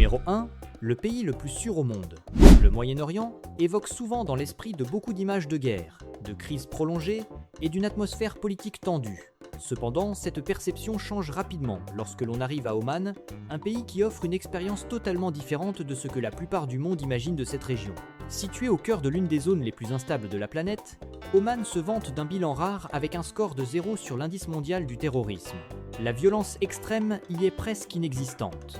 Numéro 1. Le pays le plus sûr au monde. Le Moyen-Orient évoque souvent dans l'esprit de beaucoup d'images de guerre, de crises prolongées et d'une atmosphère politique tendue. Cependant, cette perception change rapidement lorsque l'on arrive à Oman, un pays qui offre une expérience totalement différente de ce que la plupart du monde imagine de cette région. Situé au cœur de l'une des zones les plus instables de la planète, Oman se vante d'un bilan rare avec un score de 0 sur l'indice mondial du terrorisme. La violence extrême y est presque inexistante.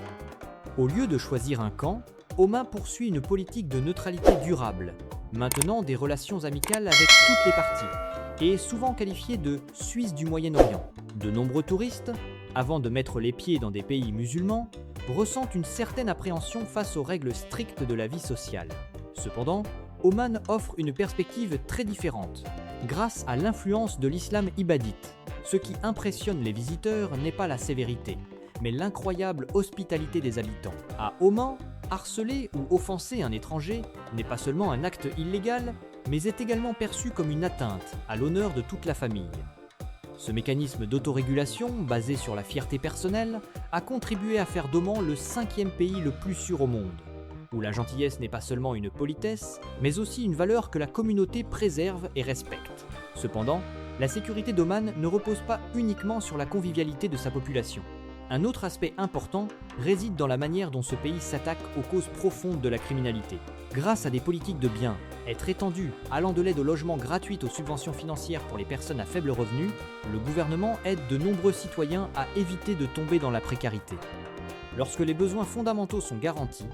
Au lieu de choisir un camp, Oman poursuit une politique de neutralité durable, maintenant des relations amicales avec toutes les parties, et est souvent qualifié de Suisse du Moyen-Orient. De nombreux touristes, avant de mettre les pieds dans des pays musulmans, ressentent une certaine appréhension face aux règles strictes de la vie sociale. Cependant, Oman offre une perspective très différente, grâce à l'influence de l'islam ibadite. Ce qui impressionne les visiteurs n'est pas la sévérité, mais l'incroyable hospitalité des habitants. À Oman, harceler ou offenser un étranger n'est pas seulement un acte illégal, mais est également perçu comme une atteinte à l'honneur de toute la famille. Ce mécanisme d'autorégulation, basé sur la fierté personnelle, a contribué à faire d'Oman le 5e pays le plus sûr au monde, où la gentillesse n'est pas seulement une politesse, mais aussi une valeur que la communauté préserve et respecte. Cependant, la sécurité d'Oman ne repose pas uniquement sur la convivialité de sa population. Un autre aspect important réside dans la manière dont ce pays s'attaque aux causes profondes de la criminalité. Grâce à des politiques de bien-être étendues, allant de l'aide au logement gratuite aux subventions financières pour les personnes à faible revenu, le gouvernement aide de nombreux citoyens à éviter de tomber dans la précarité. Lorsque les besoins fondamentaux sont garantis,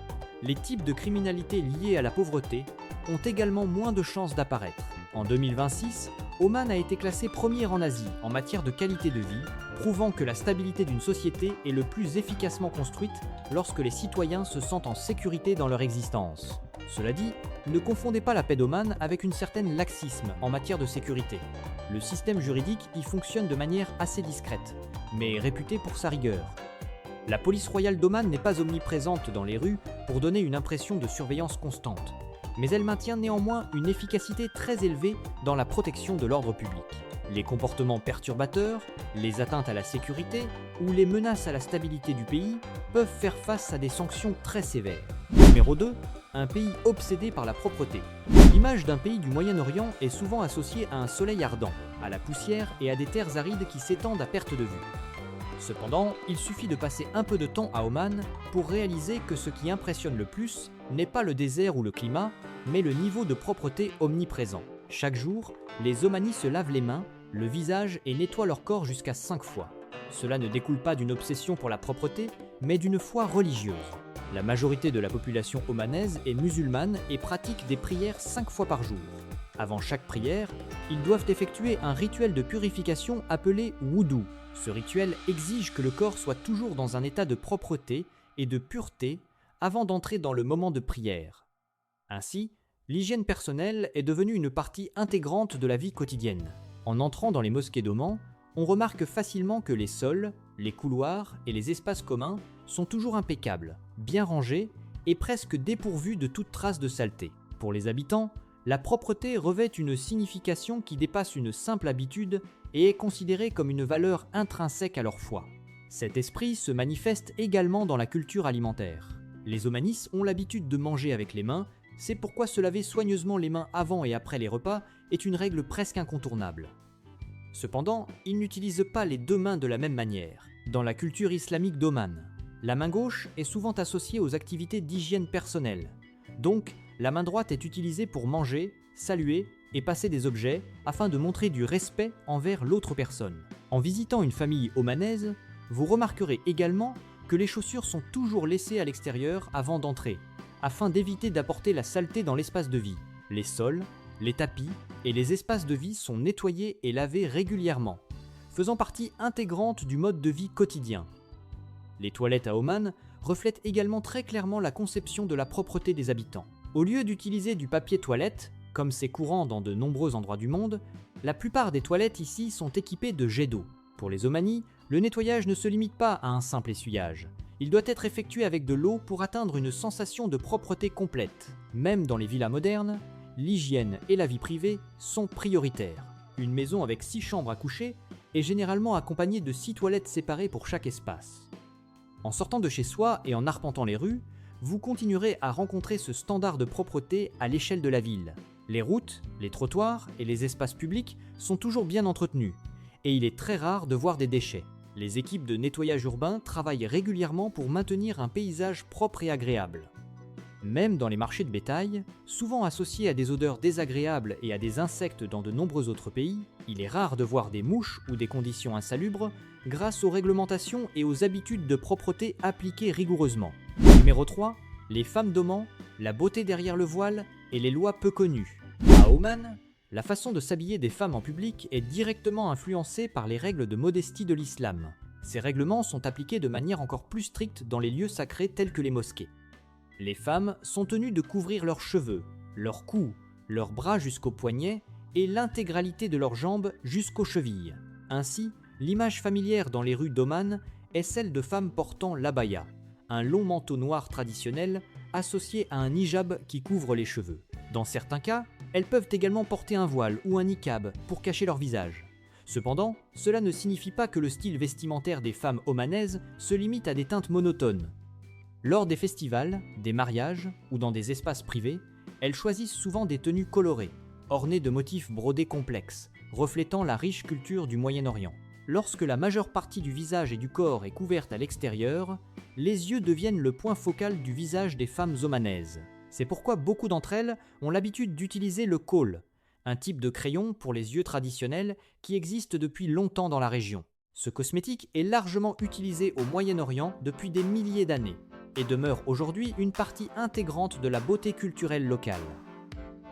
les types de criminalité liés à la pauvreté ont également moins de chances d'apparaître. En 2026, Oman a été classé premier en Asie en matière de qualité de vie, prouvant que la stabilité d'une société est le plus efficacement construite lorsque les citoyens se sentent en sécurité dans leur existence. Cela dit, ne confondez pas la paix d'Oman avec une certaine laxisme en matière de sécurité. Le système juridique y fonctionne de manière assez discrète, mais réputé pour sa rigueur. La police royale d'Oman n'est pas omniprésente dans les rues pour donner une impression de surveillance constante, mais elle maintient néanmoins une efficacité très élevée dans la protection de l'ordre public. Les comportements perturbateurs, les atteintes à la sécurité ou les menaces à la stabilité du pays peuvent faire face à des sanctions très sévères. Numéro 2. Un pays obsédé par la propreté. L'image d'un pays du Moyen-Orient est souvent associée à un soleil ardent, à la poussière et à des terres arides qui s'étendent à perte de vue. Cependant, il suffit de passer un peu de temps à Oman pour réaliser que ce qui impressionne le plus n'est pas le désert ou le climat, mais le niveau de propreté omniprésent. Chaque jour, les Omanis se lavent les mains, le visage et nettoient leur corps jusqu'à 5 fois. Cela ne découle pas d'une obsession pour la propreté, mais d'une foi religieuse. La majorité de la population omanaise est musulmane et pratique des prières 5 fois par jour. Avant chaque prière, ils doivent effectuer un rituel de purification appelé wudu. Ce rituel exige que le corps soit toujours dans un état de propreté et de pureté avant d'entrer dans le moment de prière. Ainsi, l'hygiène personnelle est devenue une partie intégrante de la vie quotidienne. En entrant dans les mosquées d'Oman, on remarque facilement que les sols, les couloirs et les espaces communs sont toujours impeccables, bien rangés et presque dépourvus de toute trace de saleté. Pour les habitants, la propreté revêt une signification qui dépasse une simple habitude et est considérée comme une valeur intrinsèque à leur foi. Cet esprit se manifeste également dans la culture alimentaire. Les Omanis ont l'habitude de manger avec les mains, c'est pourquoi se laver soigneusement les mains avant et après les repas est une règle presque incontournable. Cependant, ils n'utilisent pas les deux mains de la même manière. Dans la culture islamique d'Oman, la main gauche est souvent associée aux activités d'hygiène personnelle. Donc, la main droite est utilisée pour manger, saluer et passer des objets afin de montrer du respect envers l'autre personne. En visitant une famille omanaise, vous remarquerez également que les chaussures sont toujours laissées à l'extérieur avant d'entrer, afin d'éviter d'apporter la saleté dans l'espace de vie. Les sols, les tapis et les espaces de vie sont nettoyés et lavés régulièrement, faisant partie intégrante du mode de vie quotidien. Les toilettes à Oman reflètent également très clairement la conception de la propreté des habitants. Au lieu d'utiliser du papier toilette, comme c'est courant dans de nombreux endroits du monde, la plupart des toilettes ici sont équipées de jets d'eau. Pour les Omanis, le nettoyage ne se limite pas à un simple essuyage. Il doit être effectué avec de l'eau pour atteindre une sensation de propreté complète. Même dans les villas modernes, l'hygiène et la vie privée sont prioritaires. Une maison avec 6 chambres à coucher est généralement accompagnée de 6 toilettes séparées pour chaque espace. En sortant de chez soi et en arpentant les rues, vous continuerez à rencontrer ce standard de propreté à l'échelle de la ville. Les routes, les trottoirs et les espaces publics sont toujours bien entretenus, et il est très rare de voir des déchets. Les équipes de nettoyage urbain travaillent régulièrement pour maintenir un paysage propre et agréable. Même dans les marchés de bétail, souvent associés à des odeurs désagréables et à des insectes dans de nombreux autres pays, il est rare de voir des mouches ou des conditions insalubres grâce aux réglementations et aux habitudes de propreté appliquées rigoureusement. Numéro 3, les femmes d'Oman, la beauté derrière le voile et les lois peu connues. À Oman, la façon de s'habiller des femmes en public est directement influencée par les règles de modestie de l'islam. Ces règlements sont appliqués de manière encore plus stricte dans les lieux sacrés tels que les mosquées. Les femmes sont tenues de couvrir leurs cheveux, leur cou, leurs bras jusqu'aux poignets et l'intégralité de leurs jambes jusqu'aux chevilles. Ainsi, l'image familière dans les rues d'Oman est celle de femmes portant l'abaya, un long manteau noir traditionnel associé à un hijab qui couvre les cheveux. Dans certains cas, elles peuvent également porter un voile ou un niqab pour cacher leur visage. Cependant, cela ne signifie pas que le style vestimentaire des femmes omanaises se limite à des teintes monotones. Lors des festivals, des mariages ou dans des espaces privés, elles choisissent souvent des tenues colorées, ornées de motifs brodés complexes, reflétant la riche culture du Moyen-Orient. Lorsque la majeure partie du visage et du corps est couverte à l'extérieur, les yeux deviennent le point focal du visage des femmes omanaises. C'est pourquoi beaucoup d'entre elles ont l'habitude d'utiliser le kohl, un type de crayon pour les yeux traditionnels qui existe depuis longtemps dans la région. Ce cosmétique est largement utilisé au Moyen-Orient depuis des milliers d'années et demeure aujourd'hui une partie intégrante de la beauté culturelle locale.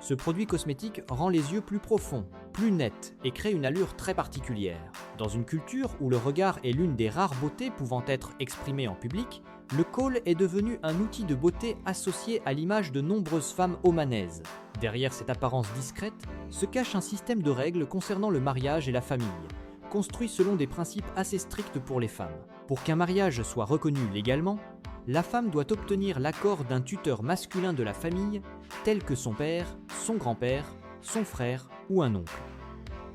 Ce produit cosmétique rend les yeux plus profonds, plus nets et crée une allure très particulière. Dans une culture où le regard est l'une des rares beautés pouvant être exprimée en public, le kohl est devenu un outil de beauté associé à l'image de nombreuses femmes omanaises. Derrière cette apparence discrète se cache un système de règles concernant le mariage et la famille, construit selon des principes assez stricts pour les femmes. Pour qu'un mariage soit reconnu légalement, la femme doit obtenir l'accord d'un tuteur masculin de la famille, tel que son père, son grand-père, son frère ou un oncle.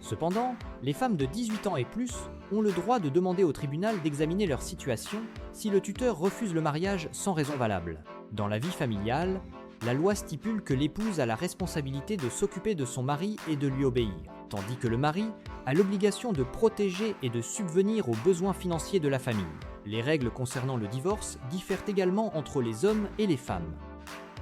Cependant, les femmes de 18 ans et plus ont le droit de demander au tribunal d'examiner leur situation si le tuteur refuse le mariage sans raison valable. Dans la vie familiale, la loi stipule que l'épouse a la responsabilité de s'occuper de son mari et de lui obéir, tandis que le mari a l'obligation de protéger et de subvenir aux besoins financiers de la famille. Les règles concernant le divorce diffèrent également entre les hommes et les femmes.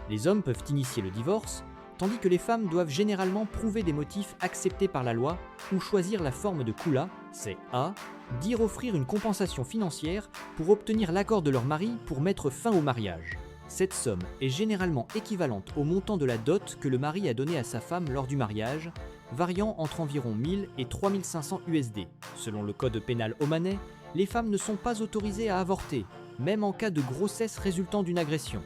Les hommes peuvent initier le divorce, tandis que les femmes doivent généralement prouver des motifs acceptés par la loi ou choisir la forme de khula, c'est A, dire offrir une compensation financière pour obtenir l'accord de leur mari pour mettre fin au mariage. Cette somme est généralement équivalente au montant de la dot que le mari a donné à sa femme lors du mariage, variant entre environ 1000 et 3500 USD. Selon le code pénal omanais, les femmes ne sont pas autorisées à avorter, même en cas de grossesse résultant d'une agression.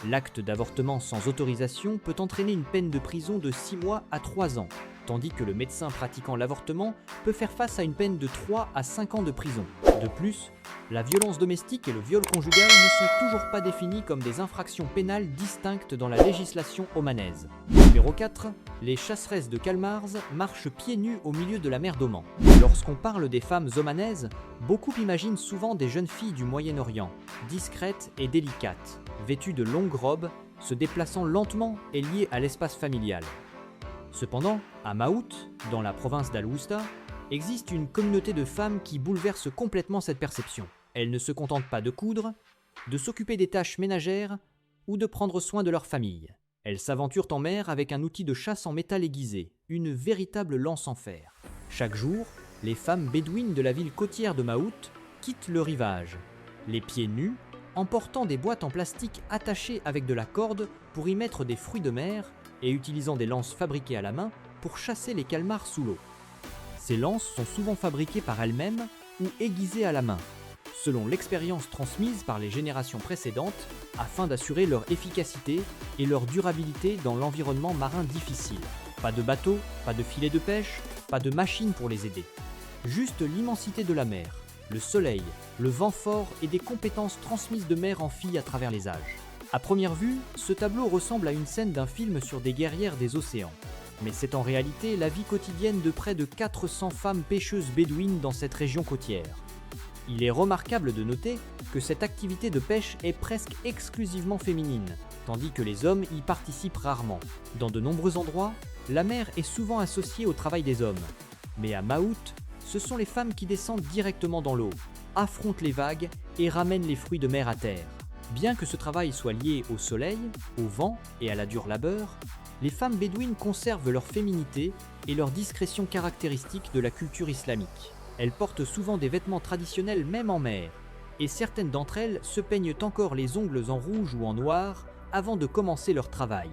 L'acte d'avortement sans autorisation peut entraîner une peine de prison de 6 mois à 3 ans, tandis que le médecin pratiquant l'avortement peut faire face à une peine de 3 à 5 ans de prison. De plus, la violence domestique et le viol conjugal ne sont toujours pas définis comme des infractions pénales distinctes dans la législation omanaise. Numéro 4. Les chasseresses de Kalmars marchent pieds nus au milieu de la mer d'Oman. Lorsqu'on parle des femmes omanaises, beaucoup imaginent souvent des jeunes filles du Moyen-Orient, discrètes et délicates, vêtues de longues robes, se déplaçant lentement et liées à l'espace familial. Cependant, à Maout, dans la province d'Al-Wusta, existe une communauté de femmes qui bouleverse complètement cette perception. Elles ne se contentent pas de coudre, de s'occuper des tâches ménagères ou de prendre soin de leur famille. Elles s'aventurent en mer avec un outil de chasse en métal aiguisé, une véritable lance en fer. Chaque jour, les femmes bédouines de la ville côtière de Maout quittent le rivage, les pieds nus, en portant des boîtes en plastique attachées avec de la corde pour y mettre des fruits de mer et utilisant des lances fabriquées à la main pour chasser les calmars sous l'eau. Ces lances sont souvent fabriquées par elles-mêmes ou aiguisées à la main, selon l'expérience transmise par les générations précédentes, afin d'assurer leur efficacité et leur durabilité dans l'environnement marin difficile. Pas de bateau, pas de filet de pêche, pas de machine pour les aider. Juste l'immensité de la mer, le soleil, le vent fort et des compétences transmises de mère en fille à travers les âges. À première vue, ce tableau ressemble à une scène d'un film sur des guerrières des océans. Mais c'est en réalité la vie quotidienne de près de 400 femmes pêcheuses bédouines dans cette région côtière. Il est remarquable de noter que cette activité de pêche est presque exclusivement féminine, tandis que les hommes y participent rarement. Dans de nombreux endroits, la mer est souvent associée au travail des hommes. Mais à Maout, ce sont les femmes qui descendent directement dans l'eau, affrontent les vagues et ramènent les fruits de mer à terre. Bien que ce travail soit lié au soleil, au vent et à la dure labeur, les femmes bédouines conservent leur féminité et leur discrétion caractéristique de la culture islamique. Elles portent souvent des vêtements traditionnels même en mer, et certaines d'entre elles se peignent encore les ongles en rouge ou en noir avant de commencer leur travail.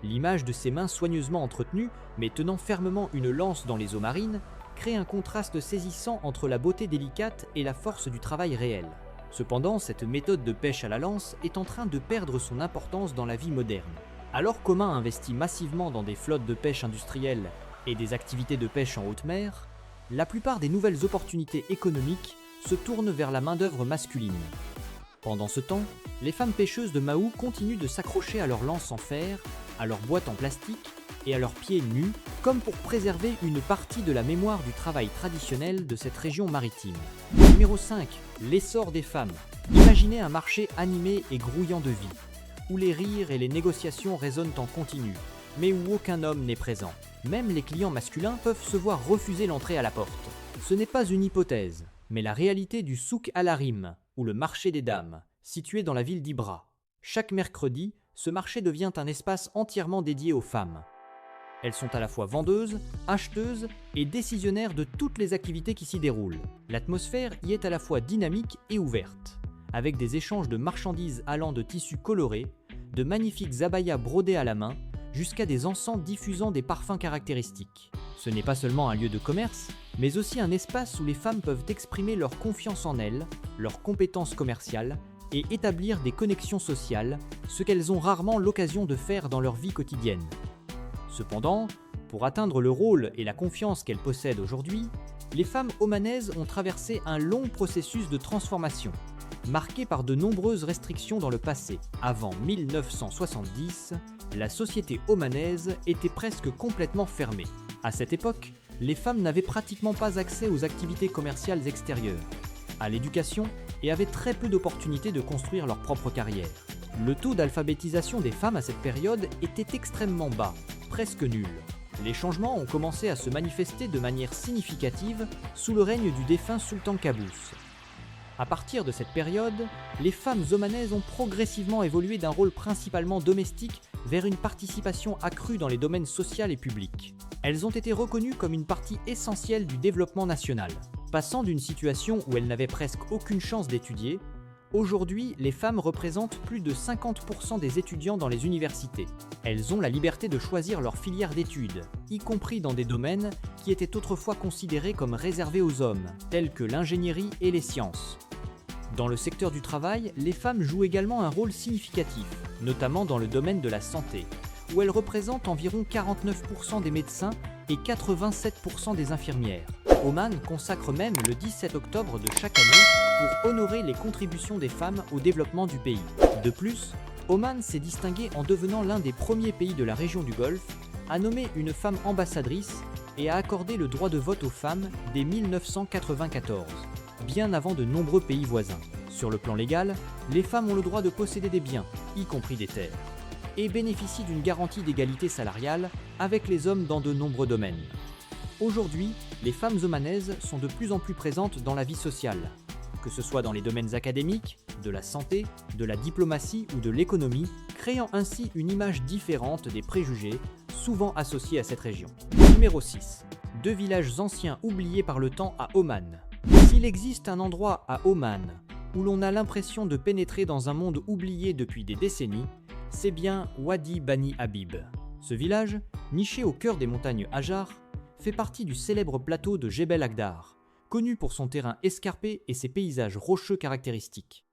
L'image de ces mains soigneusement entretenues, mais tenant fermement une lance dans les eaux marines, crée un contraste saisissant entre la beauté délicate et la force du travail réel. Cependant, cette méthode de pêche à la lance est en train de perdre son importance dans la vie moderne. Alors qu'Oman investit massivement dans des flottes de pêche industrielles et des activités de pêche en haute mer, la plupart des nouvelles opportunités économiques se tournent vers la main-d'œuvre masculine. Pendant ce temps, les femmes pêcheuses de Mahou continuent de s'accrocher à leurs lances en fer, à leurs boîtes en plastique et à leurs pieds nus, comme pour préserver une partie de la mémoire du travail traditionnel de cette région maritime. Numéro 5. L'essor des femmes. Imaginez un marché animé et grouillant de vie, où les rires et les négociations résonnent en continu, mais où aucun homme n'est présent. Même les clients masculins peuvent se voir refuser l'entrée à la porte. Ce n'est pas une hypothèse, mais la réalité du souk al-Harim, ou le marché des dames, situé dans la ville d'Ibra. Chaque mercredi, ce marché devient un espace entièrement dédié aux femmes. Elles sont à la fois vendeuses, acheteuses et décisionnaires de toutes les activités qui s'y déroulent. L'atmosphère y est à la fois dynamique et ouverte, avec des échanges de marchandises allant de tissus colorés, de magnifiques abayas brodés à la main, jusqu'à des encens diffusant des parfums caractéristiques. Ce n'est pas seulement un lieu de commerce, mais aussi un espace où les femmes peuvent exprimer leur confiance en elles, leurs compétences commerciales et établir des connexions sociales, ce qu'elles ont rarement l'occasion de faire dans leur vie quotidienne. Cependant, pour atteindre le rôle et la confiance qu'elles possèdent aujourd'hui, les femmes omanaises ont traversé un long processus de transformation, marqué par de nombreuses restrictions dans le passé. Avant 1970, la société omanaise était presque complètement fermée. À cette époque, les femmes n'avaient pratiquement pas accès aux activités commerciales extérieures, à l'éducation et avaient très peu d'opportunités de construire leur propre carrière. Le taux d'alphabétisation des femmes à cette période était extrêmement bas, presque nul. Les changements ont commencé à se manifester de manière significative sous le règne du défunt sultan Qaboos. À partir de cette période, les femmes omanaises ont progressivement évolué d'un rôle principalement domestique vers une participation accrue dans les domaines social et public. Elles ont été reconnues comme une partie essentielle du développement national. Passant d'une situation où elles n'avaient presque aucune chance d'étudier, aujourd'hui, les femmes représentent plus de 50% des étudiants dans les universités. Elles ont la liberté de choisir leur filière d'études, y compris dans des domaines qui étaient autrefois considérés comme réservés aux hommes, tels que l'ingénierie et les sciences. Dans le secteur du travail, les femmes jouent également un rôle significatif, notamment dans le domaine de la santé, où elles représentent environ 49% des médecins et 87% des infirmières. Oman consacre même le 17 octobre de chaque année pour honorer les contributions des femmes au développement du pays. De plus, Oman s'est distingué en devenant l'un des premiers pays de la région du Golfe à nommer une femme ambassadrice et à accorder le droit de vote aux femmes dès 1994, bien avant de nombreux pays voisins. Sur le plan légal, les femmes ont le droit de posséder des biens, y compris des terres, et bénéficient d'une garantie d'égalité salariale avec les hommes dans de nombreux domaines. Aujourd'hui, les femmes omanaises sont de plus en plus présentes dans la vie sociale, que ce soit dans les domaines académiques, de la santé, de la diplomatie ou de l'économie, créant ainsi une image différente des préjugés souvent associés à cette région. Numéro 6. Deux villages anciens oubliés par le temps à Oman. S'il existe un endroit à Oman où l'on a l'impression de pénétrer dans un monde oublié depuis des décennies, c'est bien Wadi Bani Habib. Ce village, niché au cœur des montagnes Hajar, fait partie du célèbre plateau de Jebel Akdar, connu pour son terrain escarpé et ses paysages rocheux caractéristiques.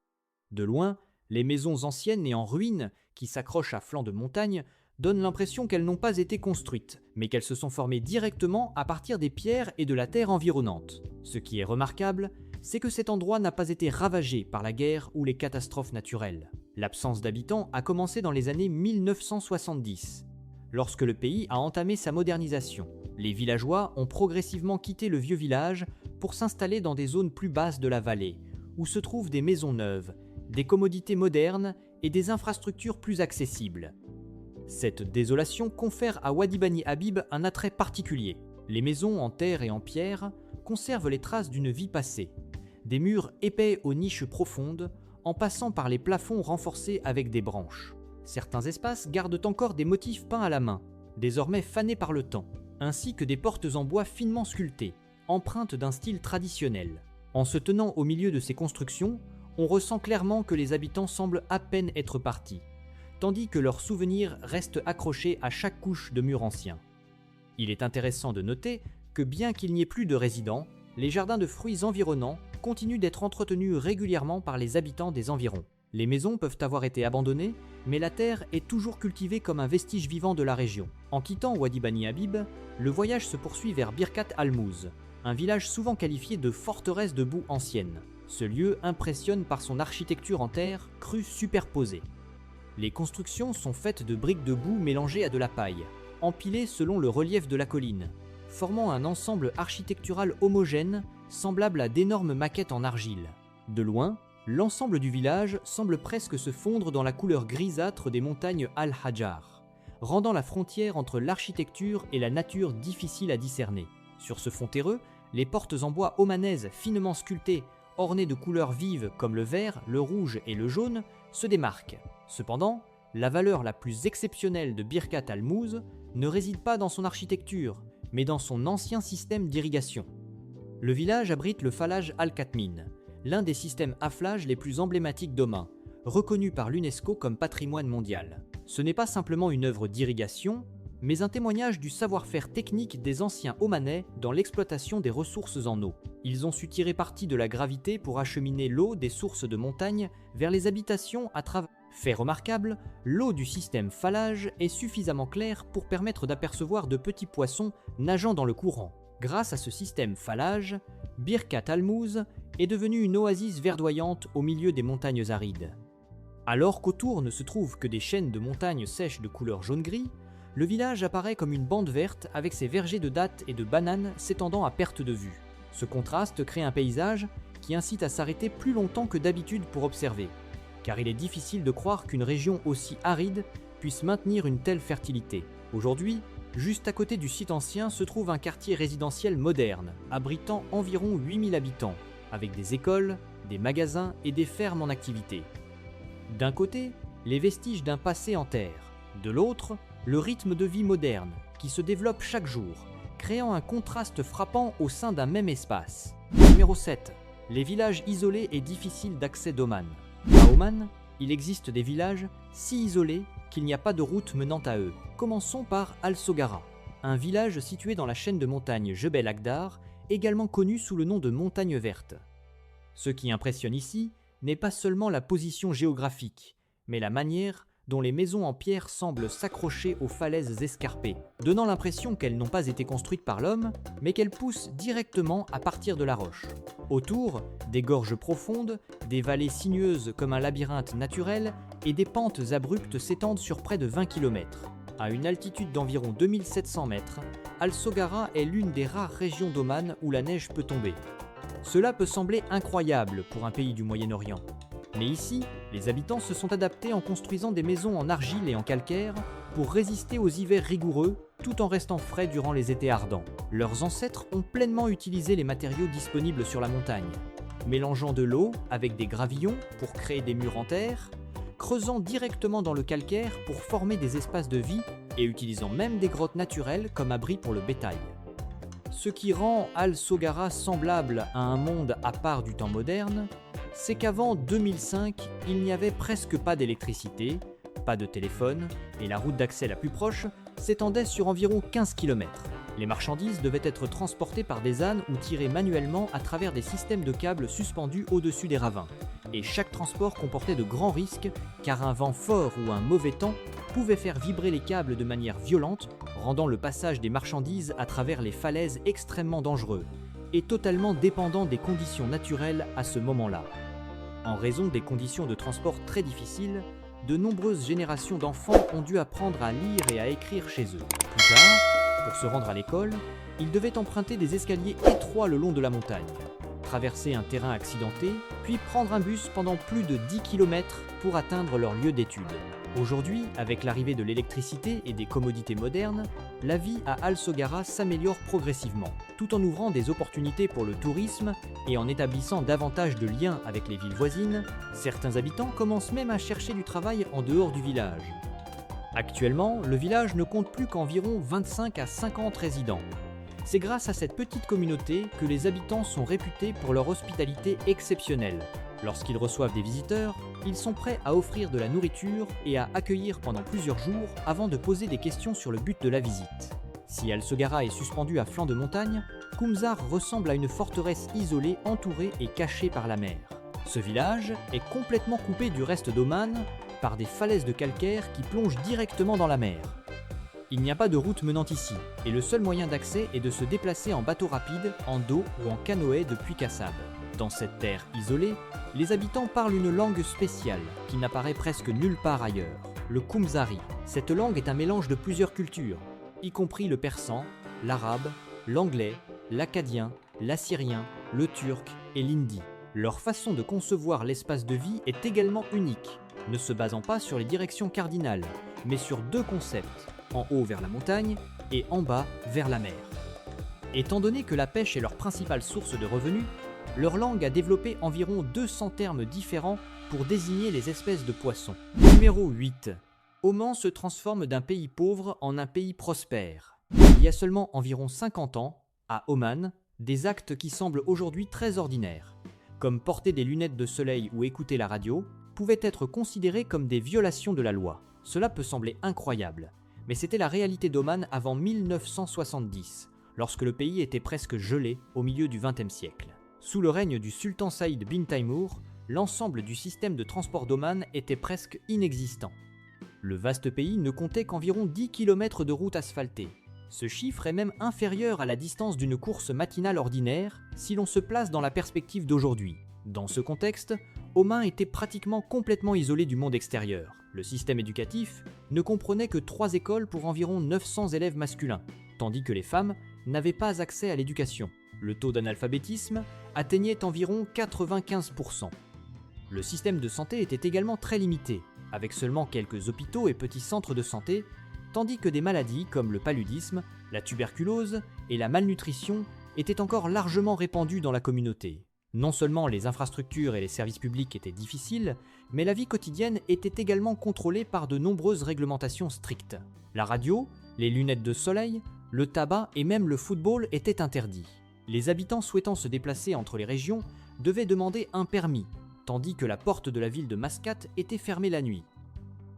De loin, les maisons anciennes et en ruine qui s'accrochent à flanc de montagne donnent l'impression qu'elles n'ont pas été construites, mais qu'elles se sont formées directement à partir des pierres et de la terre environnante. Ce qui est remarquable, c'est que cet endroit n'a pas été ravagé par la guerre ou les catastrophes naturelles. L'absence d'habitants a commencé dans les années 1970, lorsque le pays a entamé sa modernisation. Les villageois ont progressivement quitté le vieux village pour s'installer dans des zones plus basses de la vallée, où se trouvent des maisons neuves, des commodités modernes et des infrastructures plus accessibles. Cette désolation confère à Wadi Bani Habib un attrait particulier. Les maisons en terre et en pierre conservent les traces d'une vie passée. Des murs épais aux niches profondes, en passant par les plafonds renforcés avec des branches. Certains espaces gardent encore des motifs peints à la main, désormais fanés par le temps, ainsi que des portes en bois finement sculptées, empreintes d'un style traditionnel. En se tenant au milieu de ces constructions, on ressent clairement que les habitants semblent à peine être partis, tandis que leurs souvenirs restent accrochés à chaque couche de murs anciens. Il est intéressant de noter que bien qu'il n'y ait plus de résidents, les jardins de fruits environnants continuent d'être entretenus régulièrement par les habitants des environs. Les maisons peuvent avoir été abandonnées, mais la terre est toujours cultivée comme un vestige vivant de la région. En quittant Wadi Bani Habib, le voyage se poursuit vers Birkat Al-Mouz, un village souvent qualifié de forteresse de boue ancienne. Ce lieu impressionne par son architecture en terre crue superposée. Les constructions sont faites de briques de boue mélangées à de la paille, empilées selon le relief de la colline, formant un ensemble architectural homogène, semblable à d'énormes maquettes en argile. De loin, l'ensemble du village semble presque se fondre dans la couleur grisâtre des montagnes Al-Hajar, rendant la frontière entre l'architecture et la nature difficile à discerner. Sur ce fond terreux, les portes en bois omanaises finement sculptées, ornées de couleurs vives comme le vert, le rouge et le jaune, se démarquent. Cependant, la valeur la plus exceptionnelle de Birkat Al-Mouz ne réside pas dans son architecture, mais dans son ancien système d'irrigation. Le village abrite le Falaj Al-Khatmin, l'un des systèmes afflages les plus emblématiques d'Oman, reconnu par l'UNESCO comme patrimoine mondial. Ce n'est pas simplement une œuvre d'irrigation, mais un témoignage du savoir-faire technique des anciens Omanais dans l'exploitation des ressources en eau. Ils ont su tirer parti de la gravité pour acheminer l'eau des sources de montagne vers les habitations à travers. Fait remarquable, l'eau du système Falaj est suffisamment claire pour permettre d'apercevoir de petits poissons nageant dans le courant. Grâce à ce système Falaj, Birkat Al-Mouz est devenue une oasis verdoyante au milieu des montagnes arides. Alors qu'autour ne se trouvent que des chaînes de montagnes sèches de couleur jaune-gris, le village apparaît comme une bande verte avec ses vergers de dattes et de bananes s'étendant à perte de vue. Ce contraste crée un paysage qui incite à s'arrêter plus longtemps que d'habitude pour observer, car il est difficile de croire qu'une région aussi aride puisse maintenir une telle fertilité. Aujourd'hui, juste à côté du site ancien se trouve un quartier résidentiel moderne, abritant environ 8000 habitants, avec des écoles, des magasins et des fermes en activité. D'un côté, les vestiges d'un passé en terre, de l'autre, le rythme de vie moderne, qui se développe chaque jour, créant un contraste frappant au sein d'un même espace. Numéro 7. Les villages isolés et difficiles d'accès d'Oman. À Oman, il existe des villages si isolés qu'il n'y a pas de route menant à eux. Commençons par Al-Sogara, un village situé dans la chaîne de montagnes Jebel Akdar, également connu sous le nom de montagne verte. Ce qui impressionne ici n'est pas seulement la position géographique, mais la manière dont les maisons en pierre semblent s'accrocher aux falaises escarpées, donnant l'impression qu'elles n'ont pas été construites par l'homme, mais qu'elles poussent directement à partir de la roche. Autour, des gorges profondes, des vallées sinueuses comme un labyrinthe naturel et des pentes abruptes s'étendent sur près de 20 km. À une altitude d'environ 2700 mètres, Al-Sogara est l'une des rares régions d'Oman où la neige peut tomber. Cela peut sembler incroyable pour un pays du Moyen-Orient. Mais ici, les habitants se sont adaptés en construisant des maisons en argile et en calcaire pour résister aux hivers rigoureux tout en restant frais durant les étés ardents. Leurs ancêtres ont pleinement utilisé les matériaux disponibles sur la montagne, mélangeant de l'eau avec des gravillons pour créer des murs en terre, creusant directement dans le calcaire pour former des espaces de vie et utilisant même des grottes naturelles comme abri pour le bétail. Ce qui rend Al-Sogara semblable à un monde à part du temps moderne, c'est qu'avant 2005, il n'y avait presque pas d'électricité, pas de téléphone, et la route d'accès la plus proche s'étendait sur environ 15 km. Les marchandises devaient être transportées par des ânes ou tirées manuellement à travers des systèmes de câbles suspendus au-dessus des ravins. Et chaque transport comportait de grands risques, car un vent fort ou un mauvais temps pouvait faire vibrer les câbles de manière violente, rendant le passage des marchandises à travers les falaises extrêmement dangereux, et totalement dépendant des conditions naturelles à ce moment-là. En raison des conditions de transport très difficiles, de nombreuses générations d'enfants ont dû apprendre à lire et à écrire chez eux. Plus tard, pour se rendre à l'école, ils devaient emprunter des escaliers étroits le long de la montagne, traverser un terrain accidenté, puis prendre un bus pendant plus de 10 km pour atteindre leur lieu d'étude. Aujourd'hui, avec l'arrivée de l'électricité et des commodités modernes, la vie à Al Sogara s'améliore progressivement, tout en ouvrant des opportunités pour le tourisme et en établissant davantage de liens avec les villes voisines. Certains habitants commencent même à chercher du travail en dehors du village. Actuellement, le village ne compte plus qu'environ 25 à 50 résidents. C'est grâce à cette petite communauté que les habitants sont réputés pour leur hospitalité exceptionnelle. Lorsqu'ils reçoivent des visiteurs, ils sont prêts à offrir de la nourriture et à accueillir pendant plusieurs jours avant de poser des questions sur le but de la visite. Si Al Sogara est suspendu à flanc de montagne, Kumzar ressemble à une forteresse isolée entourée et cachée par la mer. Ce village est complètement coupé du reste d'Oman par des falaises de calcaire qui plongent directement dans la mer. Il n'y a pas de route menant ici, et le seul moyen d'accès est de se déplacer en bateau rapide, en dos ou en canoë depuis Kassab. Dans cette terre isolée, les habitants parlent une langue spéciale qui n'apparaît presque nulle part ailleurs, le Kumzari. Cette langue est un mélange de plusieurs cultures, y compris le persan, l'arabe, l'anglais, l'akkadien, l'assyrien, le turc et l'hindi. Leur façon de concevoir l'espace de vie est également unique, ne se basant pas sur les directions cardinales, mais sur deux concepts, en haut vers la montagne et en bas vers la mer. Étant donné que la pêche est leur principale source de revenus, leur langue a développé environ 200 termes différents pour désigner les espèces de poissons. Numéro 8. Oman se transforme d'un pays pauvre en un pays prospère. Il y a seulement environ 50 ans, à Oman, des actes qui semblent aujourd'hui très ordinaires, comme porter des lunettes de soleil ou écouter la radio, pouvaient être considérés comme des violations de la loi. Cela peut sembler incroyable, mais c'était la réalité d'Oman avant 1970, lorsque le pays était presque gelé au milieu du XXe siècle. Sous le règne du sultan Saïd bin Taimour, l'ensemble du système de transport d'Oman était presque inexistant. Le vaste pays ne comptait qu'environ 10 km de routes asphaltées. Ce chiffre est même inférieur à la distance d'une course matinale ordinaire si l'on se place dans la perspective d'aujourd'hui. Dans ce contexte, Oman était pratiquement complètement isolé du monde extérieur. Le système éducatif ne comprenait que 3 écoles pour environ 900 élèves masculins, tandis que les femmes n'avaient pas accès à l'éducation. Le taux d'analphabétisme atteignait environ 95%. Le système de santé était également très limité, avec seulement quelques hôpitaux et petits centres de santé, tandis que des maladies comme le paludisme, la tuberculose et la malnutrition étaient encore largement répandues dans la communauté. Non seulement les infrastructures et les services publics étaient difficiles, mais la vie quotidienne était également contrôlée par de nombreuses réglementations strictes. La radio, les lunettes de soleil, le tabac et même le football étaient interdits. Les habitants souhaitant se déplacer entre les régions devaient demander un permis, tandis que la porte de la ville de Mascate était fermée la nuit.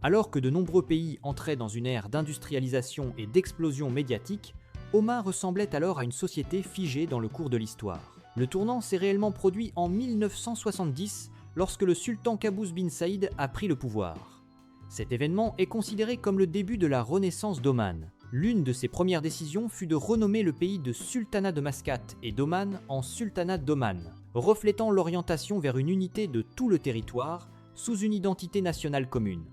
Alors que de nombreux pays entraient dans une ère d'industrialisation et d'explosion médiatique, Oman ressemblait alors à une société figée dans le cours de l'histoire. Le tournant s'est réellement produit en 1970 lorsque le sultan Qaboos bin Saïd a pris le pouvoir. Cet événement est considéré comme le début de la renaissance d'Oman. L'une de ses premières décisions fut de renommer le pays de Sultanat de Mascate et d'Oman en Sultanat d'Oman, reflétant l'orientation vers une unité de tout le territoire sous une identité nationale commune.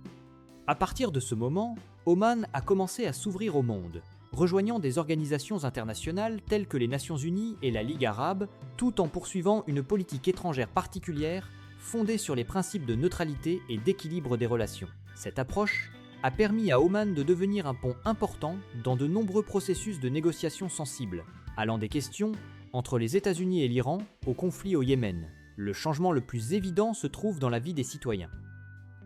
À partir de ce moment, Oman a commencé à s'ouvrir au monde, rejoignant des organisations internationales telles que les Nations Unies et la Ligue arabe, tout en poursuivant une politique étrangère particulière fondée sur les principes de neutralité et d'équilibre des relations. Cette approche a permis à Oman de devenir un pont important dans de nombreux processus de négociations sensibles, allant des questions entre les États-Unis et l'Iran au conflit au Yémen. Le changement le plus évident se trouve dans la vie des citoyens.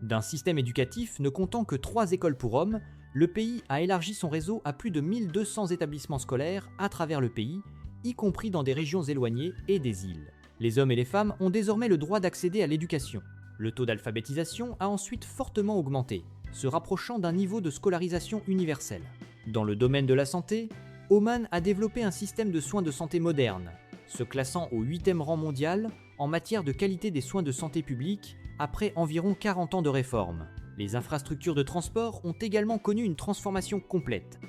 D'un système éducatif ne comptant que 3 écoles pour hommes, le pays a élargi son réseau à plus de 1200 établissements scolaires à travers le pays, y compris dans des régions éloignées et des îles. Les hommes et les femmes ont désormais le droit d'accéder à l'éducation. Le taux d'alphabétisation a ensuite fortement augmenté, se rapprochant d'un niveau de scolarisation universel. Dans le domaine de la santé, Oman a développé un système de soins de santé moderne, se classant au 8e rang mondial en matière de qualité des soins de santé publique après environ 40 ans de réformes. Les infrastructures de transport ont également connu une transformation complète.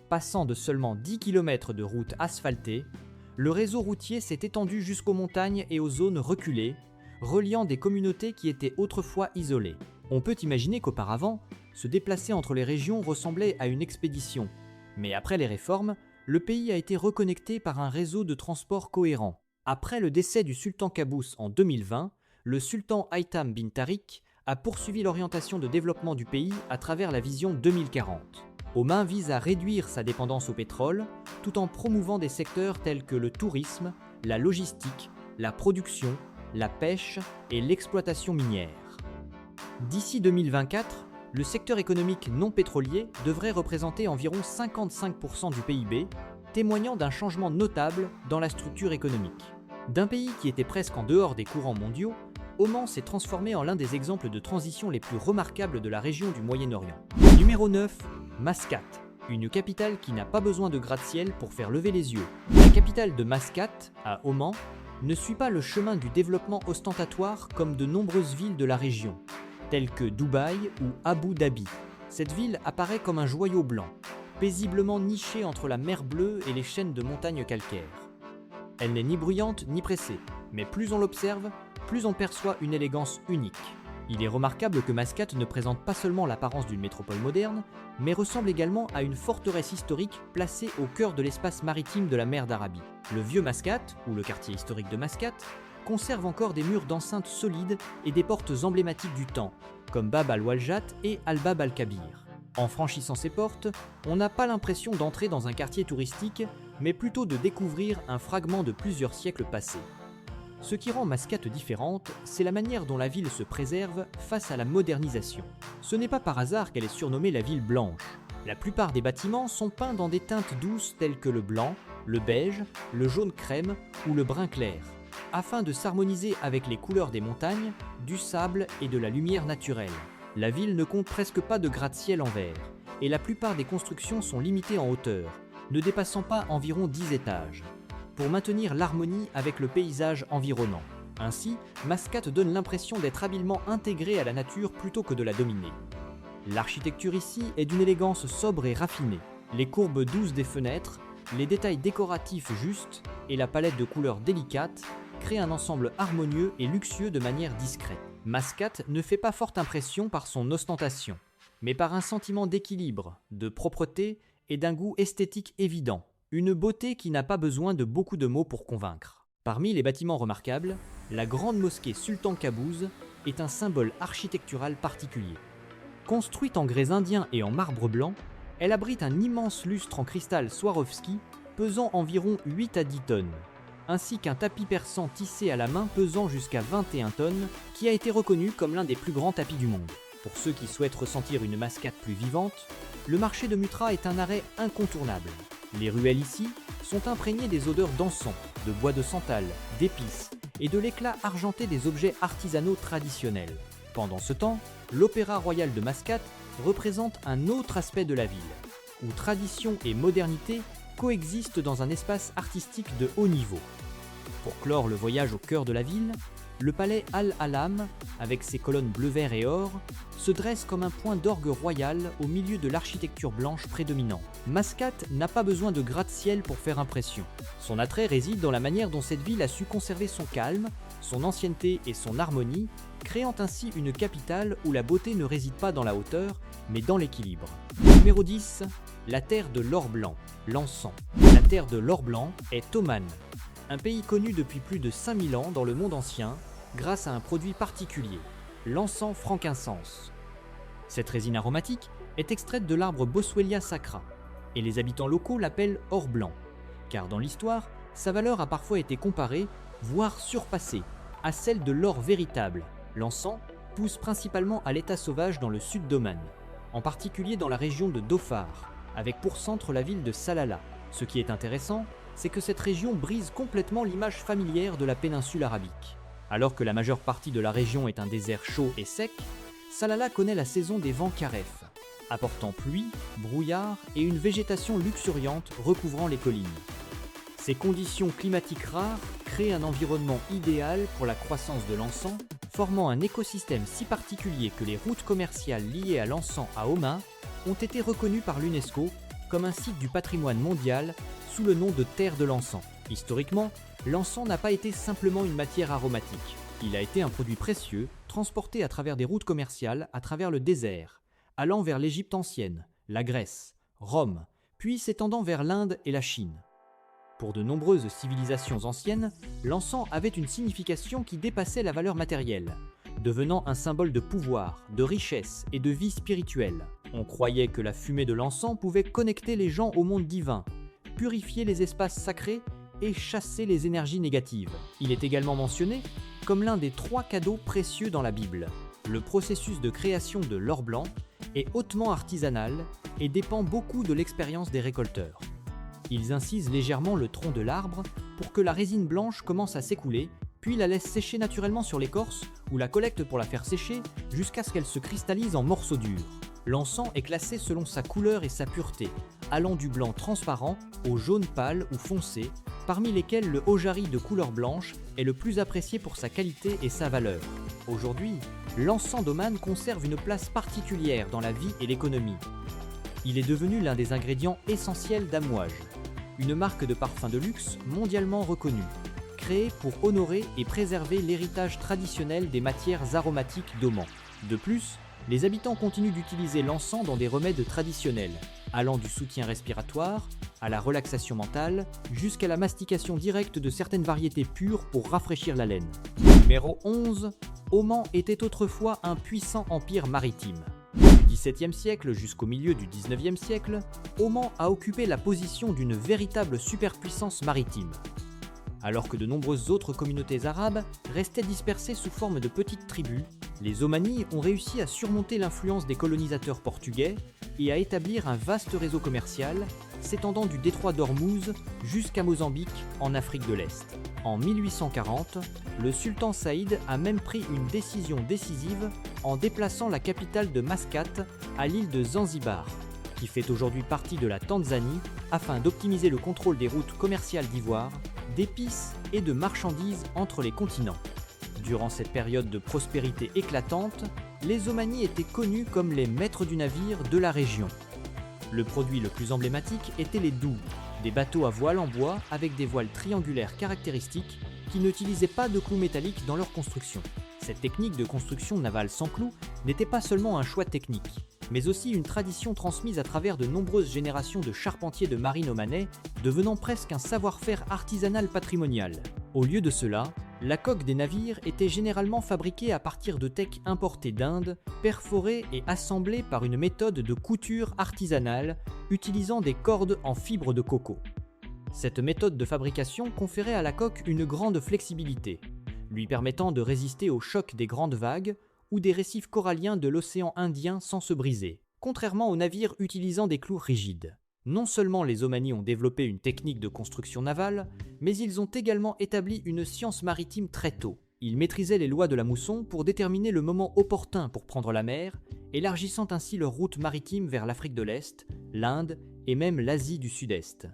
Passant de seulement 10 km de routes asphaltées, le réseau routier s'est étendu jusqu'aux montagnes et aux zones reculées, reliant des communautés qui étaient autrefois isolées. On peut imaginer qu'auparavant, se déplacer entre les régions ressemblait à une expédition. Mais après les réformes, le pays a été reconnecté par un réseau de transport cohérent. Après le décès du sultan Qaboos en 2020, le sultan Haytham bin Tariq a poursuivi l'orientation de développement du pays à travers la vision 2040. Oman vise à réduire sa dépendance au pétrole, tout en promouvant des secteurs tels que le tourisme, la logistique, la production, la pêche et l'exploitation minière. D'ici 2024, le secteur économique non pétrolier devrait représenter environ 55% du PIB, témoignant d'un changement notable dans la structure économique. D'un pays qui était presque en dehors des courants mondiaux, Oman s'est transformé en l'un des exemples de transition les plus remarquables de la région du Moyen-Orient. Numéro 9, Mascate, une capitale qui n'a pas besoin de gratte-ciel pour faire lever les yeux. La capitale de Mascate, à Oman, ne suit pas le chemin du développement ostentatoire comme de nombreuses villes de la région, telles que Dubaï ou Abu Dhabi. Cette ville apparaît comme un joyau blanc, paisiblement nichée entre la mer Bleue et les chaînes de montagnes calcaires. Elle n'est ni bruyante ni pressée, mais plus on l'observe, plus on perçoit une élégance unique. Il est remarquable que Mascate ne présente pas seulement l'apparence d'une métropole moderne, mais ressemble également à une forteresse historique placée au cœur de l'espace maritime de la mer d'Arabie. Le vieux Mascate, ou le quartier historique de Mascate, conserve encore des murs d'enceinte solides et des portes emblématiques du temps, comme Bab al-Waljat et Al-Bab al-Kabir. En franchissant ces portes, on n'a pas l'impression d'entrer dans un quartier touristique, mais plutôt de découvrir un fragment de plusieurs siècles passés. Ce qui rend Mascate différente, c'est la manière dont la ville se préserve face à la modernisation. Ce n'est pas par hasard qu'elle est surnommée la ville blanche. La plupart des bâtiments sont peints dans des teintes douces telles que le blanc, le beige, le jaune crème ou le brun clair, afin de s'harmoniser avec les couleurs des montagnes, du sable et de la lumière naturelle. La ville ne compte presque pas de gratte-ciel en verre, et la plupart des constructions sont limitées en hauteur, ne dépassant pas environ 10 étages, pour maintenir l'harmonie avec le paysage environnant. Ainsi, Mascate donne l'impression d'être habilement intégrée à la nature plutôt que de la dominer. L'architecture ici est d'une élégance sobre et raffinée. Les courbes douces des fenêtres, les détails décoratifs justes et la palette de couleurs délicates créent un ensemble harmonieux et luxueux de manière discrète. Mascate ne fait pas forte impression par son ostentation, mais par un sentiment d'équilibre, de propreté et d'un goût esthétique évident. Une beauté qui n'a pas besoin de beaucoup de mots pour convaincre. Parmi les bâtiments remarquables, la grande mosquée Sultan Qaboos est un symbole architectural particulier. Construite en grès indien et en marbre blanc, elle abrite un immense lustre en cristal Swarovski pesant environ 8 à 10 tonnes, ainsi qu'un tapis persan tissé à la main pesant jusqu'à 21 tonnes qui a été reconnu comme l'un des plus grands tapis du monde. Pour ceux qui souhaitent ressentir une Mascate plus vivante, le marché de Mutra est un arrêt incontournable. Les ruelles ici sont imprégnées des odeurs d'encens, de bois de santal, d'épices et de l'éclat argenté des objets artisanaux traditionnels. Pendant ce temps, l'Opéra Royal de Mascate représente un autre aspect de la ville, où tradition et modernité coexistent dans un espace artistique de haut niveau. Pour clore le voyage au cœur de la ville, le palais Al-Alam, avec ses colonnes bleu-vert et or, se dresse comme un point d'orgue royal au milieu de l'architecture blanche prédominante. Mascate n'a pas besoin de gratte-ciel pour faire impression. Son attrait réside dans la manière dont cette ville a su conserver son calme, son ancienneté et son harmonie, créant ainsi une capitale où la beauté ne réside pas dans la hauteur, mais dans l'équilibre. Numéro 10, la terre de l'or blanc, l'encens. La terre de l'or blanc est Oman, un pays connu depuis plus de 5000 ans dans le monde ancien, grâce à un produit particulier, l'encens frankincense. Cette résine aromatique est extraite de l'arbre Boswellia sacra, et les habitants locaux l'appellent or blanc, car dans l'histoire, sa valeur a parfois été comparée, voire surpassée, à celle de l'or véritable. L'encens pousse principalement à l'état sauvage dans le sud d'Oman, en particulier dans la région de Dhofar, avec pour centre la ville de Salalah. Ce qui est intéressant, c'est que cette région brise complètement l'image familière de la péninsule arabique. Alors que la majeure partie de la région est un désert chaud et sec, Salalah connaît la saison des vents Kharef, apportant pluie, brouillard et une végétation luxuriante recouvrant les collines. Ces conditions climatiques rares créent un environnement idéal pour la croissance de l'encens, formant un écosystème si particulier que les routes commerciales liées à l'encens à Oman ont été reconnues par l'UNESCO comme un site du patrimoine mondial sous le nom de terre de l'encens. Historiquement, l'encens n'a pas été simplement une matière aromatique. Il a été un produit précieux, transporté à travers des routes commerciales à travers le désert, allant vers l'Égypte ancienne, la Grèce, Rome, puis s'étendant vers l'Inde et la Chine. Pour de nombreuses civilisations anciennes, l'encens avait une signification qui dépassait la valeur matérielle, devenant un symbole de pouvoir, de richesse et de vie spirituelle. On croyait que la fumée de l'encens pouvait connecter les gens au monde divin, purifier les espaces sacrés et chasser les énergies négatives. Il est également mentionné comme l'un des 3 cadeaux précieux dans la Bible. Le processus de création de l'or blanc est hautement artisanal et dépend beaucoup de l'expérience des récolteurs. Ils incisent légèrement le tronc de l'arbre pour que la résine blanche commence à s'écouler, puis la laissent sécher naturellement sur l'écorce ou la collectent pour la faire sécher jusqu'à ce qu'elle se cristallise en morceaux durs. L'encens est classé selon sa couleur et sa pureté, allant du blanc transparent au jaune pâle ou foncé, parmi lesquels le ojari de couleur blanche est le plus apprécié pour sa qualité et sa valeur. Aujourd'hui, l'encens d'Oman conserve une place particulière dans la vie et l'économie. Il est devenu l'un des ingrédients essentiels d'Amouage, une marque de parfum de luxe mondialement reconnue, créée pour honorer et préserver l'héritage traditionnel des matières aromatiques d'Oman. De plus, les habitants continuent d'utiliser l'encens dans des remèdes traditionnels, allant du soutien respiratoire à la relaxation mentale, jusqu'à la mastication directe de certaines variétés pures pour rafraîchir la laine. Numéro 11. Oman était autrefois un puissant empire maritime. Du XVIIe siècle jusqu'au milieu du XIXe siècle, Oman a occupé la position d'une véritable superpuissance maritime. Alors que de nombreuses autres communautés arabes restaient dispersées sous forme de petites tribus, les Omanis ont réussi à surmonter l'influence des colonisateurs portugais et à établir un vaste réseau commercial s'étendant du détroit d'Ormuz jusqu'à Mozambique en Afrique de l'Est. En 1840, le sultan Saïd a même pris une décision décisive en déplaçant la capitale de Mascate à l'île de Zanzibar, qui fait aujourd'hui partie de la Tanzanie, afin d'optimiser le contrôle des routes commerciales d'ivoire, d'épices et de marchandises entre les continents. Durant cette période de prospérité éclatante, les Omanis étaient connus comme les maîtres du navire de la région. Le produit le plus emblématique était les douks, des bateaux à voile en bois avec des voiles triangulaires caractéristiques qui n'utilisaient pas de clous métalliques dans leur construction. Cette technique de construction navale sans clous n'était pas seulement un choix technique, mais aussi une tradition transmise à travers de nombreuses générations de charpentiers de marine omanais, devenant presque un savoir-faire artisanal patrimonial. Au lieu de cela, la coque des navires était généralement fabriquée à partir de teck importés d'Inde, perforée et assemblée par une méthode de couture artisanale utilisant des cordes en fibre de coco. Cette méthode de fabrication conférait à la coque une grande flexibilité, lui permettant de résister aux chocs des grandes vagues ou des récifs coralliens de l'océan Indien sans se briser, contrairement aux navires utilisant des clous rigides. Non seulement les Omanis ont développé une technique de construction navale, mais ils ont également établi une science maritime très tôt. Ils maîtrisaient les lois de la mousson pour déterminer le moment opportun pour prendre la mer, élargissant ainsi leur route maritime vers l'Afrique de l'Est, l'Inde et même l'Asie du Sud-Est.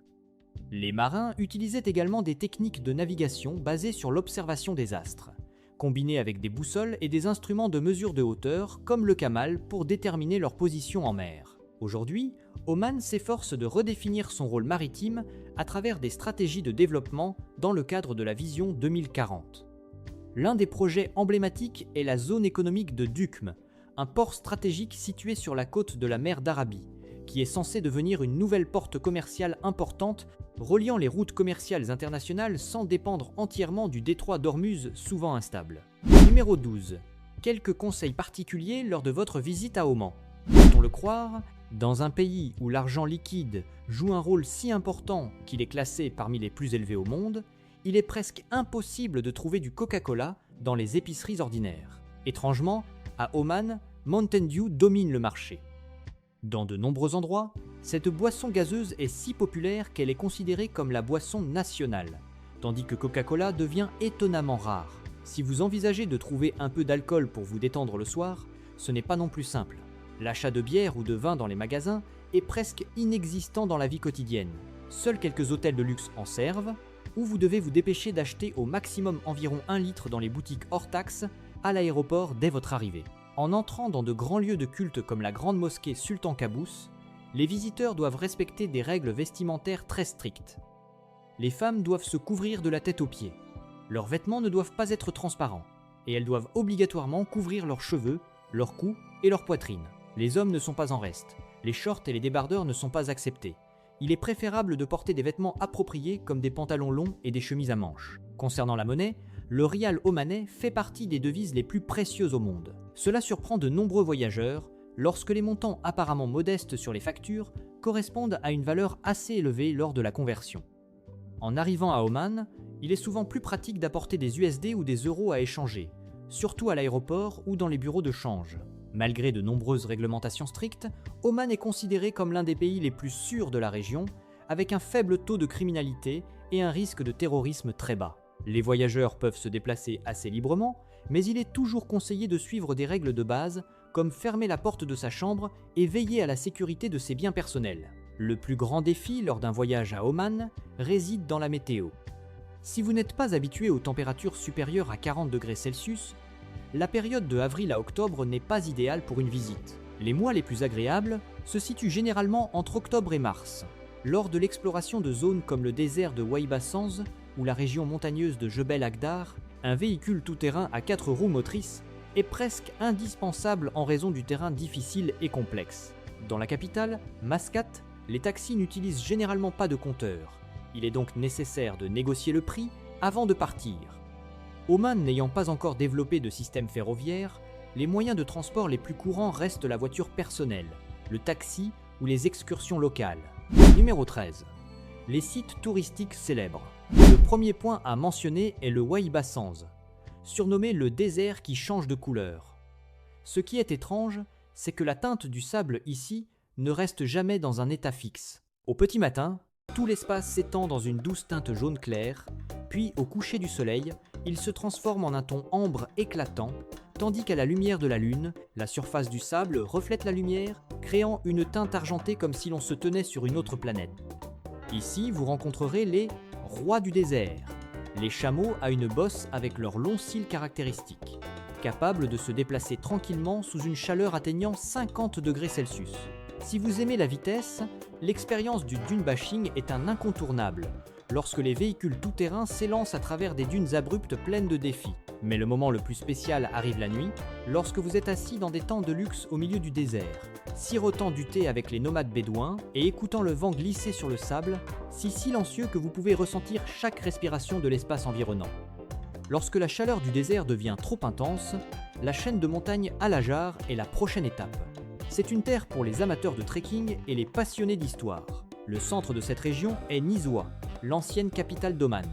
Les marins utilisaient également des techniques de navigation basées sur l'observation des astres, combinées avec des boussoles et des instruments de mesure de hauteur comme le camal pour déterminer leur position en mer. Aujourd'hui, Oman s'efforce de redéfinir son rôle maritime à travers des stratégies de développement dans le cadre de la vision 2040. L'un des projets emblématiques est la zone économique de Dukm, un port stratégique situé sur la côte de la mer d'Arabie, qui est censé devenir une nouvelle porte commerciale importante reliant les routes commerciales internationales sans dépendre entièrement du détroit d'Ormuz souvent instable. Numéro 12. Quelques conseils particuliers lors de votre visite à Oman. Peut-on le croire ? Dans un pays où l'argent liquide joue un rôle si important qu'il est classé parmi les plus élevés au monde, il est presque impossible de trouver du Coca-Cola dans les épiceries ordinaires. Étrangement, à Oman, Mountain Dew domine le marché. Dans de nombreux endroits, cette boisson gazeuse est si populaire qu'elle est considérée comme la boisson nationale, tandis que Coca-Cola devient étonnamment rare. Si vous envisagez de trouver un peu d'alcool pour vous détendre le soir, ce n'est pas non plus simple. L'achat de bière ou de vin dans les magasins est presque inexistant dans la vie quotidienne. Seuls quelques hôtels de luxe en servent, ou vous devez vous dépêcher d'acheter au maximum environ 1 litre dans les boutiques hors taxe à l'aéroport dès votre arrivée. En entrant dans de grands lieux de culte comme la grande mosquée Sultan Qaboos, les visiteurs doivent respecter des règles vestimentaires très strictes. Les femmes doivent se couvrir de la tête aux pieds. Leurs vêtements ne doivent pas être transparents, et elles doivent obligatoirement couvrir leurs cheveux, leur cou et leur poitrine. Les hommes ne sont pas en reste, les shorts et les débardeurs ne sont pas acceptés, il est préférable de porter des vêtements appropriés comme des pantalons longs et des chemises à manches. Concernant la monnaie, le rial omanais fait partie des devises les plus précieuses au monde. Cela surprend de nombreux voyageurs lorsque les montants apparemment modestes sur les factures correspondent à une valeur assez élevée lors de la conversion. En arrivant à Oman, il est souvent plus pratique d'apporter des USD ou des euros à échanger, surtout à l'aéroport ou dans les bureaux de change. Malgré de nombreuses réglementations strictes, Oman est considéré comme l'un des pays les plus sûrs de la région, avec un faible taux de criminalité et un risque de terrorisme très bas. Les voyageurs peuvent se déplacer assez librement, mais il est toujours conseillé de suivre des règles de base, comme fermer la porte de sa chambre et veiller à la sécurité de ses biens personnels. Le plus grand défi lors d'un voyage à Oman réside dans la météo. Si vous n'êtes pas habitué aux températures supérieures à 40 degrés Celsius, la période de avril à octobre n'est pas idéale pour une visite. Les mois les plus agréables se situent généralement entre octobre et mars. Lors de l'exploration de zones comme le désert de Waiba Sanz ou la région montagneuse de Jebel Akdar, un véhicule tout-terrain à 4 roues motrices est presque indispensable en raison du terrain difficile et complexe. Dans la capitale, Mascate, les taxis n'utilisent généralement pas de compteur. Il est donc nécessaire de négocier le prix avant de partir. Oman n'ayant pas encore développé de système ferroviaire, les moyens de transport les plus courants restent la voiture personnelle, le taxi ou les excursions locales. Numéro 13. Les sites touristiques célèbres. Le premier point à mentionner est le Waiba Sanz, surnommé le désert qui change de couleur. Ce qui est étrange, c'est que la teinte du sable ici ne reste jamais dans un état fixe. Au petit matin, tout l'espace s'étend dans une douce teinte jaune clair, puis au coucher du soleil, il se transforme en un ton ambre éclatant, tandis qu'à la lumière de la lune, la surface du sable reflète la lumière, créant une teinte argentée comme si l'on se tenait sur une autre planète. Ici, vous rencontrerez les rois du désert, les chameaux à une bosse avec leurs longs cils caractéristiques, capables de se déplacer tranquillement sous une chaleur atteignant 50 degrés Celsius. Si vous aimez la vitesse, l'expérience du dune bashing est un incontournable, lorsque les véhicules tout-terrain s'élancent à travers des dunes abruptes pleines de défis. Mais le moment le plus spécial arrive la nuit, lorsque vous êtes assis dans des tentes de luxe au milieu du désert, sirotant du thé avec les nomades bédouins et écoutant le vent glisser sur le sable, si silencieux que vous pouvez ressentir chaque respiration de l'espace environnant. Lorsque la chaleur du désert devient trop intense, la chaîne de montagnes Al-Hajar est la prochaine étape. C'est une terre pour les amateurs de trekking et les passionnés d'histoire. Le centre de cette région est Nizwa, l'ancienne capitale d'Oman.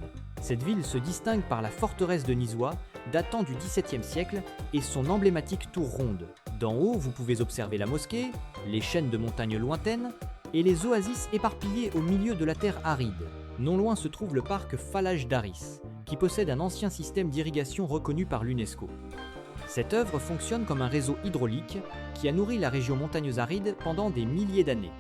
Cette ville se distingue par la forteresse de Nizwa, datant du XVIIe siècle, et son emblématique tour ronde. D'en haut, vous pouvez observer la mosquée, les chaînes de montagnes lointaines et les oasis éparpillées au milieu de la terre aride. Non loin se trouve le parc Falaj Daris, qui possède un ancien système d'irrigation reconnu par l'UNESCO. Cette œuvre fonctionne comme un réseau hydraulique qui a nourri la région montagneuse aride pendant des milliers d'années.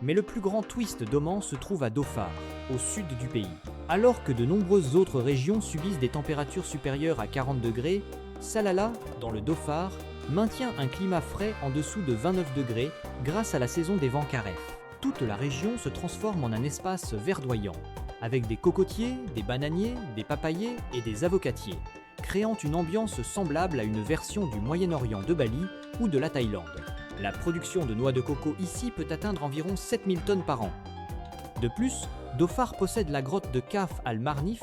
Mais le plus grand twist d'Oman se trouve à Dhofar, au sud du pays. Alors que de nombreuses autres régions subissent des températures supérieures à 40 degrés, Salalah, dans le Dhofar, maintient un climat frais en dessous de 29 degrés grâce à la saison des vents Kharef. Toute la région se transforme en un espace verdoyant, avec des cocotiers, des bananiers, des papayers et des avocatiers, créant une ambiance semblable à une version du Moyen-Orient de Bali ou de la Thaïlande. La production de noix de coco ici peut atteindre environ 7000 tonnes par an. De plus, Dhofar possède la grotte de Kaf al-Marnif,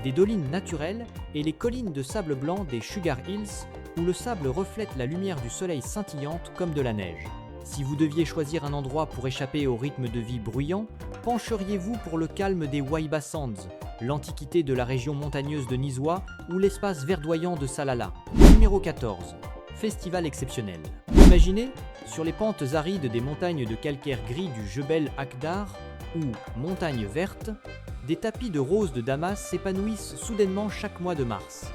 des dolines naturelles et les collines de sable blanc des Sugar Hills, où le sable reflète la lumière du soleil scintillante comme de la neige. Si vous deviez choisir un endroit pour échapper au rythme de vie bruyant, pencheriez-vous pour le calme des Waiba Sanz, l'antiquité de la région montagneuse de Nizwa ou l'espace verdoyant de Salalah. Numéro 14. Festival exceptionnel. Imaginez, sur les pentes arides des montagnes de calcaire gris du Jebel Akdar ou montagnes vertes, des tapis de roses de Damas s'épanouissent soudainement chaque mois de mars.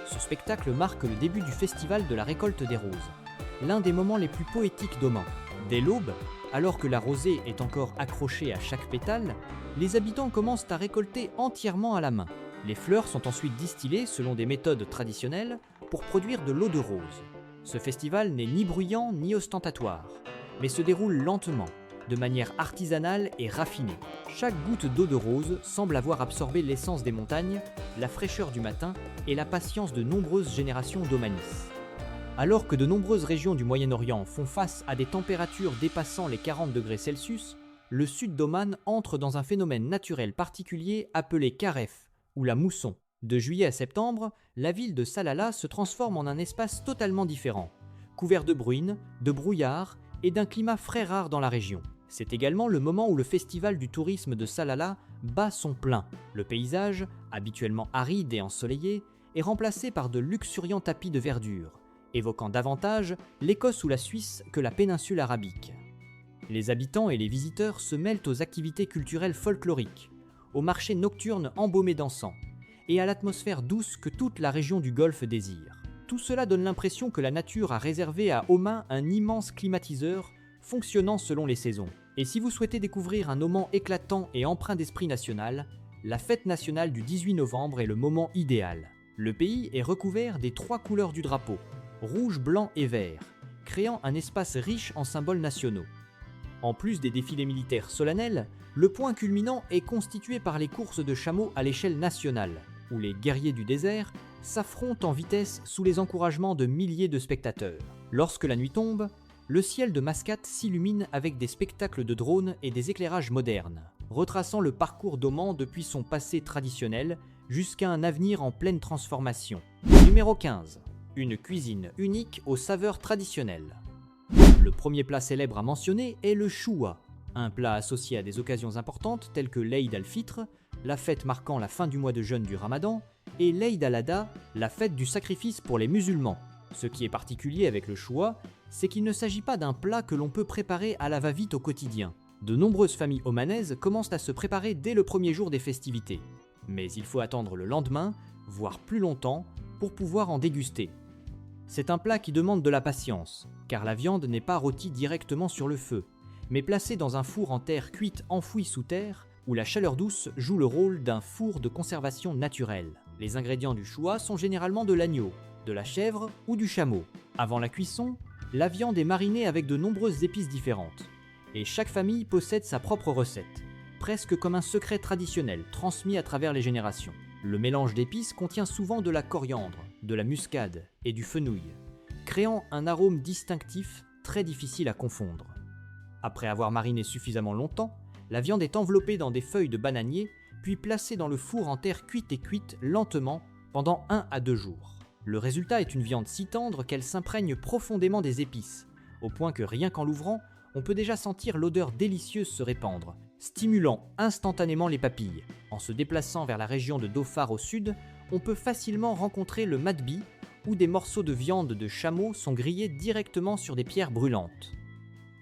Ce spectacle marque le début du festival de la récolte des roses, l'un des moments les plus poétiques d'Oman. Dès l'aube, alors que la rosée est encore accrochée à chaque pétale, les habitants commencent à récolter entièrement à la main. Les fleurs sont ensuite distillées selon des méthodes traditionnelles pour produire de l'eau de rose. Ce festival n'est ni bruyant ni ostentatoire, mais se déroule lentement, de manière artisanale et raffinée. Chaque goutte d'eau de rose semble avoir absorbé l'essence des montagnes, la fraîcheur du matin et la patience de nombreuses générations d'Omanis. Alors que de nombreuses régions du Moyen-Orient font face à des températures dépassant les 40 degrés Celsius, le sud d'Oman entre dans un phénomène naturel particulier appelé Karef, ou la mousson. De juillet à septembre, la ville de Salalah se transforme en un espace totalement différent, couvert de bruines, de brouillard et d'un climat frais rare dans la région. C'est également le moment où le festival du tourisme de Salalah bat son plein. Le paysage, habituellement aride et ensoleillé, est remplacé par de luxuriants tapis de verdure, évoquant davantage l'Écosse ou la Suisse que la péninsule arabique. Les habitants et les visiteurs se mêlent aux activités culturelles folkloriques, aux marchés nocturnes embaumés d'encens, et à l'atmosphère douce que toute la région du Golfe désire. Tout cela donne l'impression que la nature a réservé à Oman un immense climatiseur fonctionnant selon les saisons. Et si vous souhaitez découvrir un Oman éclatant et empreint d'esprit national, la fête nationale du 18 novembre est le moment idéal. Le pays est recouvert des 3 couleurs du drapeau, rouge, blanc et vert, créant un espace riche en symboles nationaux. En plus des défilés militaires solennels, le point culminant est constitué par les courses de chameaux à l'échelle nationale, où les guerriers du désert s'affrontent en vitesse sous les encouragements de milliers de spectateurs. Lorsque la nuit tombe, le ciel de Mascate s'illumine avec des spectacles de drones et des éclairages modernes, retraçant le parcours d'Oman depuis son passé traditionnel jusqu'à un avenir en pleine transformation. Numéro 15. Une cuisine unique aux saveurs traditionnelles. Le premier plat célèbre à mentionner est le choua, un plat associé à des occasions importantes telles que l'Eid al-Fitr, la fête marquant la fin du mois de jeûne du Ramadan, et l'Eid al-Adha, la fête du sacrifice pour les musulmans. Ce qui est particulier avec le choua, c'est qu'il ne s'agit pas d'un plat que l'on peut préparer à la va-vite au quotidien. De nombreuses familles omanaises commencent à se préparer dès le premier jour des festivités. Mais il faut attendre le lendemain, voire plus longtemps, pour pouvoir en déguster. C'est un plat qui demande de la patience, car la viande n'est pas rôtie directement sur le feu, mais placée dans un four en terre cuite enfouie sous terre, où la chaleur douce joue le rôle d'un four de conservation naturelle. Les ingrédients du choua sont généralement de l'agneau, de la chèvre ou du chameau. Avant la cuisson, la viande est marinée avec de nombreuses épices différentes, et chaque famille possède sa propre recette, presque comme un secret traditionnel transmis à travers les générations. Le mélange d'épices contient souvent de la coriandre, de la muscade et du fenouil, créant un arôme distinctif très difficile à confondre. Après avoir mariné suffisamment longtemps, la viande est enveloppée dans des feuilles de bananier, puis placée dans le four en terre cuite et cuite lentement pendant 1 à 2 jours. Le résultat est une viande si tendre qu'elle s'imprègne profondément des épices, au point que rien qu'en l'ouvrant, on peut déjà sentir l'odeur délicieuse se répandre, stimulant instantanément les papilles. En se déplaçant vers la région de Dhofar au sud, on peut facilement rencontrer le madbi, où des morceaux de viande de chameau sont grillés directement sur des pierres brûlantes.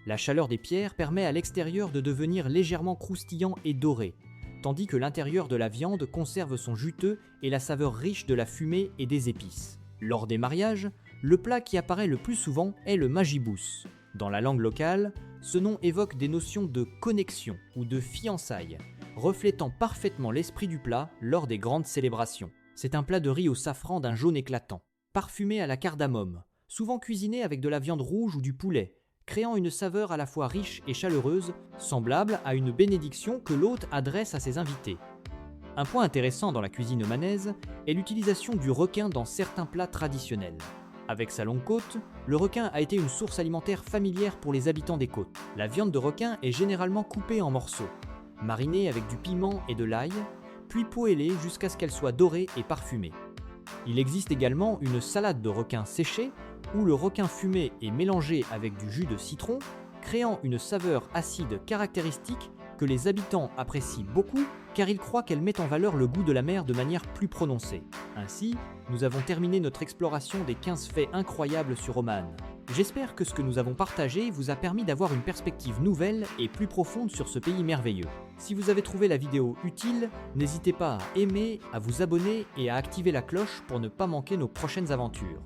La chaleur des pierres permet à l'extérieur de devenir légèrement croustillant et doré, tandis que l'intérieur de la viande conserve son juteux et la saveur riche de la fumée et des épices. Lors des mariages, le plat qui apparaît le plus souvent est le majibous. Dans la langue locale, ce nom évoque des notions de connexion ou de fiançailles, reflétant parfaitement l'esprit du plat lors des grandes célébrations. C'est un plat de riz au safran d'un jaune éclatant, parfumé à la cardamome, souvent cuisiné avec de la viande rouge ou du poulet, créant une saveur à la fois riche et chaleureuse, semblable à une bénédiction que l'hôte adresse à ses invités. Un point intéressant dans la cuisine omanaise est l'utilisation du requin dans certains plats traditionnels. Avec sa longue côte, le requin a été une source alimentaire familière pour les habitants des côtes. La viande de requin est généralement coupée en morceaux, marinée avec du piment et de l'ail, puis poêlée jusqu'à ce qu'elle soit dorée et parfumée. Il existe également une salade de requin séché, où le requin fumé est mélangé avec du jus de citron, créant une saveur acide caractéristique que les habitants apprécient beaucoup car ils croient qu'elle met en valeur le goût de la mer de manière plus prononcée. Ainsi, nous avons terminé notre exploration des 15 faits incroyables sur Oman. J'espère que ce que nous avons partagé vous a permis d'avoir une perspective nouvelle et plus profonde sur ce pays merveilleux. Si vous avez trouvé la vidéo utile, n'hésitez pas à aimer, à vous abonner et à activer la cloche pour ne pas manquer nos prochaines aventures.